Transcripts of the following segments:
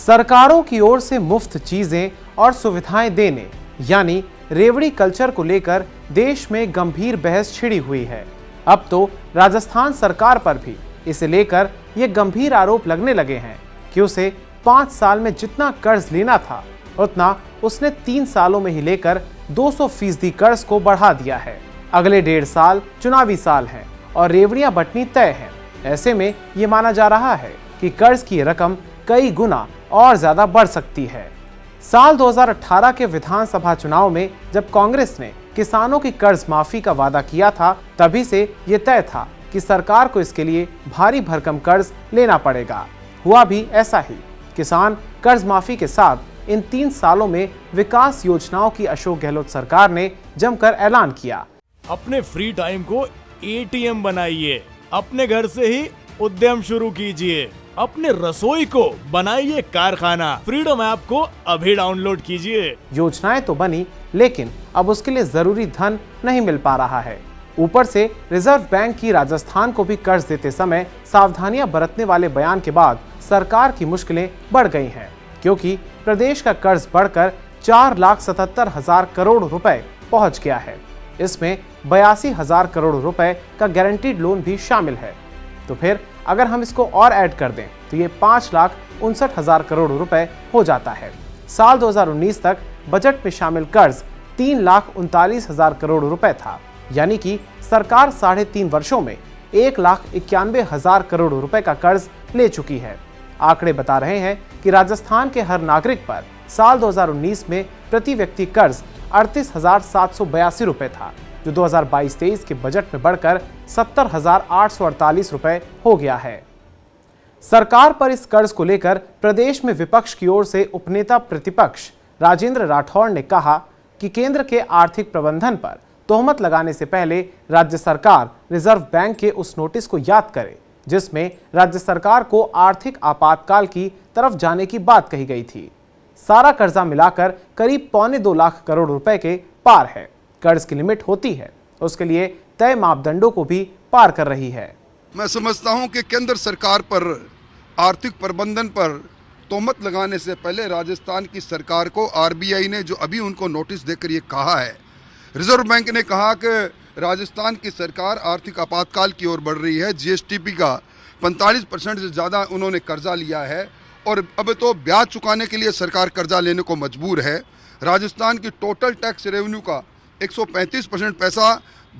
सरकारों की ओर से मुफ्त चीजें और सुविधाएं देने यानी रेवड़ी कल्चर को लेकर देश में गंभीर बहस छिड़ी हुई है। अब तो राजस्थान सरकार पर भी इसे लेकर ये गंभीर आरोप लगने लगे हैं कि उसे 5 साल में जितना कर्ज लेना था उतना उसने 3 सालों में ही लेकर 200% कर्ज को बढ़ा दिया है। अगले 1.5 साल चुनावी साल हैं और रेवड़ियां बंटनी तय है। ऐसे में ये माना जा रहा है कि कर्ज की रकम कई गुना और ज्यादा बढ़ सकती है। साल 2018 के विधानसभा चुनाव में जब कांग्रेस ने किसानों की कर्ज माफी का वादा किया था, तभी से ये तय था कि सरकार को इसके लिए भारी भरकम कर्ज लेना पड़ेगा। हुआ भी ऐसा ही। किसान कर्ज माफी के साथ इन 3 सालों में विकास योजनाओं की अशोक गहलोत सरकार ने जमकर ऐलान किया। अपने फ्री टाइम को एटीएम बनाइए, अपने घर से ही उद्यम शुरू कीजिए, अपने रसोई को बनाइए कारखाना। फ्रीडम ऐप को अभी डाउनलोड कीजिए। योजनाएं तो बनी, लेकिन अब उसके लिए जरूरी धन नहीं मिल पा रहा है। ऊपर से रिजर्व बैंक की राजस्थान को भी कर्ज देते समय सावधानियां बरतने वाले बयान के बाद सरकार की मुश्किलें बढ़ गई हैं, क्योंकि प्रदेश का कर्ज बढ़कर 4,77,000 करोड़ रुपए पहुंच गया है। इसमें 82,000 करोड़ रुपए का गारंटीड लोन भी शामिल है। तो फिर अगर हम इसको और ऐड कर दें तो ये 5,59,000 करोड़ रुपए हो जाता है। साल 2019 तक बजट में शामिल कर्ज 3,39,000 करोड़ रुपए था, यानी कि सरकार 3.5 वर्षों में 1,91,000 करोड़ रुपए का कर्ज ले चुकी है। आंकड़े बता रहे हैं कि राजस्थान के हर नागरिक पर साल 2019 में प्रति व्यक्ति कर्ज 38,782 रुपए था, जो 2022-23 के बजट में बढ़कर 70,848 रुपए हो गया है। सरकार पर इस कर्ज को लेकर प्रदेश में विपक्ष की ओर से उपनेता प्रतिपक्ष राजेंद्र राठौड़ ने कहा कि केंद्र के आर्थिक प्रबंधन पर तोहमत लगाने से पहले राज्य सरकार रिजर्व बैंक के उस नोटिस को याद करे जिसमें राज्य सरकार को आर्थिक आपातकाल की तरफ जाने की बात कही गई थी। सारा कर्जा मिलाकर करीब 1.25 लाख करोड़ रुपए के पार है। कर्ज की लिमिट होती है, उसके लिए तय मापदंडों को भी पार कर रही है। मैं समझता हूं कि केंद्र सरकार पर आर्थिक प्रबंधन पर तोहमत लगाने से पहले राजस्थान की सरकार को आरबीआई ने जो अभी उनको नोटिस देकर ये कहा है, रिजर्व बैंक ने कहा कि राजस्थान की सरकार आर्थिक आपातकाल की ओर बढ़ रही है। जीएसटीपी का 45% से ज़्यादा उन्होंने कर्जा लिया है और अब तो ब्याज चुकाने के लिए सरकार कर्जा लेने को मजबूर है। राजस्थान की टोटल टैक्स रेवेन्यू का 135% पैसा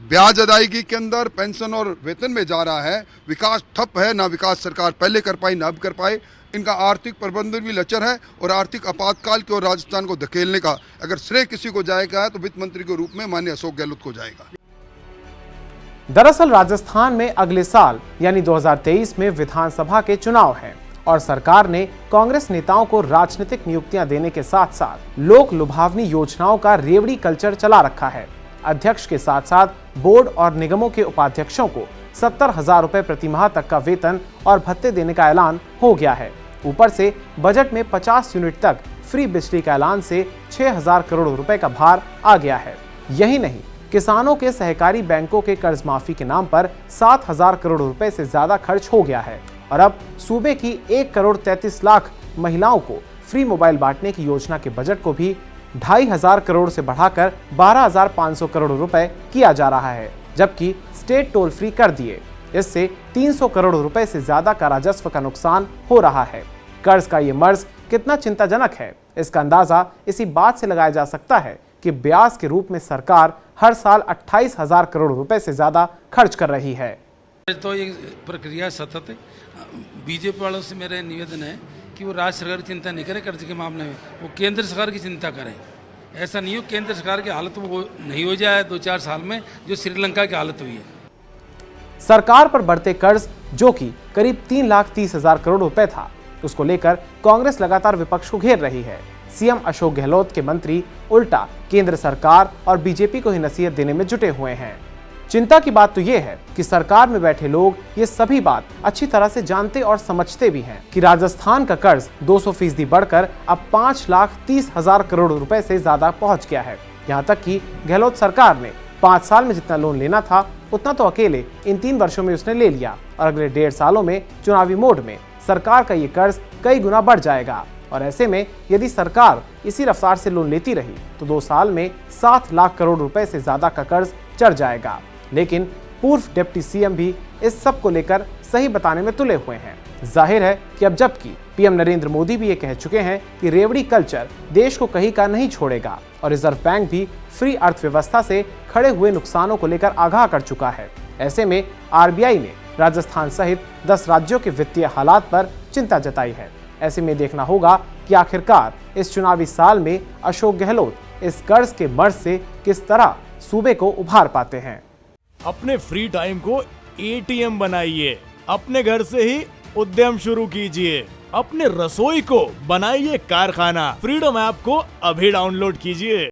ब्याज अदायगी के अंदर पेंशन और वेतन में जा रहा है। विकास ठप है, ना विकास सरकार पहले कर पाई ना अब कर पाए। इनका आर्थिक प्रबंधन भी लचर है और आर्थिक आपातकाल की ओर राजस्थान को धकेलने का अगर श्रेय किसी को जाएगा तो वित्त मंत्री के रूप में माननीय अशोक गहलोत को जाएगा। दरअसल राजस्थान में अगले साल यानी 2023 में विधानसभा के चुनाव हैं और सरकार ने कांग्रेस नेताओं को राजनीतिक नियुक्तियां देने के साथ साथ लोक लुभावनी योजनाओं का रेवड़ी कल्चर चला रखा है। अध्यक्ष के साथ साथ बोर्ड और निगमों के उपाध्यक्षों को 70,000 रुपए प्रति माह तक का वेतन और भत्ते देने का ऐलान हो गया है। ऊपर से बजट में 50 यूनिट तक फ्री बिजली का ऐलान से 6,000 करोड़ रुपए का भार आ गया है। यही नहीं, किसानों के सहकारी बैंकों के कर्ज माफी के नाम पर 7,000 करोड़ रुपए से ज्यादा खर्च हो गया है और अब सूबे की 1,33,00,000 महिलाओं को फ्री मोबाइल बांटने की योजना के बजट को भी 2,500 करोड़ से बढ़ाकर 12,500 करोड़ रुपए किया जा रहा है, जबकि स्टेट टोल फ्री कर दिए। इससे 300 करोड़ रुपए से ज्यादा का राजस्व का नुकसान हो रहा है। कर्ज का ये मर्ज कितना चिंताजनक है, इसका अंदाजा इसी बात से लगाया जा सकता है कि ब्याज के रूप में सरकार हर साल 28,000 करोड़ रुपए से ज्यादा खर्च कर रही है। तो ये प्रक्रिया सतत है। बीजेपी वालों से मेरा निवेदन है कि वो राज्य सरकार की चिंता नहीं करें कर्ज के मामले में, वो केंद्र सरकार की चिंता करें। ऐसा नहीं हो केंद्र सरकार की हालत वो नहीं हो जाए 2-4 साल में जो श्रीलंका की हालत हुई है। सरकार पर बढ़ते कर्ज जो कि करीब 3,30,000 करोड़ रुपए था, उसको लेकर कांग्रेस लगातार विपक्ष को घेर रही है। सीएम अशोक गहलोत के मंत्री उल्टा केंद्र सरकार और बीजेपी को ही नसीहत देने में जुटे हुए हैं। चिंता की बात तो यह है कि सरकार में बैठे लोग ये सभी बात अच्छी तरह से जानते और समझते भी हैं कि राजस्थान का कर्ज 200% बढ़कर अब 5,30,000 करोड़ रुपए से ज्यादा पहुंच गया है। यहाँ तक कि गहलोत सरकार ने 5 साल में जितना लोन लेना था उतना तो अकेले इन 3 वर्षों में उसने ले लिया और अगले 1.5 सालों में चुनावी मोड में सरकार का ये कर्ज कई गुना बढ़ जाएगा। और ऐसे में यदि सरकार इसी रफ्तार से लोन लेती रही तो 2 साल में 7 लाख करोड़ रुपए से ज्यादा का कर्ज चढ़ जाएगा। लेकिन पूर्व डिप्टी सीएम भी इस सब को लेकर सही बताने में तुले हुए हैं। जाहिर है कि अब जबकि पीएम नरेंद्र मोदी भी ये कह चुके हैं कि रेवड़ी कल्चर देश को कहीं का नहीं छोड़ेगा और रिजर्व बैंक भी फ्री अर्थव्यवस्था से खड़े हुए नुकसानों को लेकर आगाह कर चुका है, ऐसे में आरबीआई ने राजस्थान सहित 10 राज्यों के वित्तीय हालात पर चिंता जताई है। ऐसे में देखना होगा कि आखिरकार इस चुनावी साल में अशोक गहलोत इस कर्ज के मर्ज से किस तरह सूबे को उभार पाते हैं। अपने फ्री टाइम को एटीएम बनाइए, अपने घर से ही उद्यम शुरू कीजिए, अपने रसोई को बनाइए कारखाना। फ्रीडम ऐप को अभी डाउनलोड कीजिए।